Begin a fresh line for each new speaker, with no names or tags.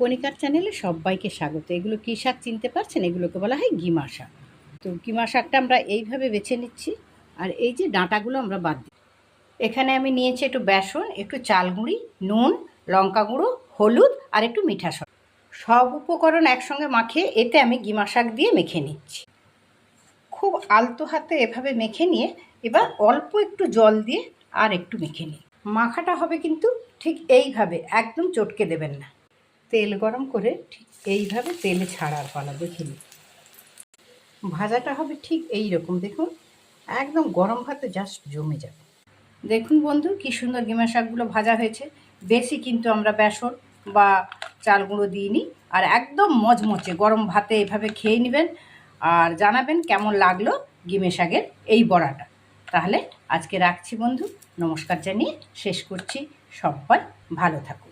কণিকার চ্যানেলে সবাইকে স্বাগত। এগুলো কী শাক চিনতে পারছেন? এগুলোকে বলা হয় গিমা শাক। তো গিমা শাকটা আমরা এইভাবে বেছে নিচ্ছি, আর এই যে ডাঁটাগুলো আমরা বাদ দিই। এখানে আমি নিয়েছি একটু বেসন, একটু চাল গুঁড়ি, নুন, লঙ্কা গুঁড়ো, হলুদ আর একটু মিঠা সর। সব উপকরণ একসঙ্গে মাখিয়ে এতে আমি গিমা শাক দিয়ে মেখে নিচ্ছি। খুব আলতো হাতে এভাবে মেখে নিয়ে এবার অল্প একটু জল দিয়ে আর একটু মেখে নিই। মাখাটা হবে কিন্তু ঠিক এইভাবে, একদম চটকে দেবেন না। তেল গরম করে ঠিক এইভাবে তেলে ছাড়ার পালা, দেখে নিই। ভাজাটা হবে ঠিক এই রকম, দেখুন একদম গরম ভাতে জাস্ট জমে যাবে। দেখুন বন্ধু, কি সুন্দর গিমা শাকগুলো ভাজা হয়েছে। বেশি কিন্তু আমরা বেসন বা চাল গুঁড়ো দিইনি, আর একদম মচমচে গরম ভাতে এভাবে খেয়ে নেবেন আর জানাবেন কেমন লাগলো গিমে শাকের এই বড়াটা। তাহলে আজকে রাখছি বন্ধু, নমস্কার জানিয়ে শেষ করছি। সবাই ভালো থাকুন।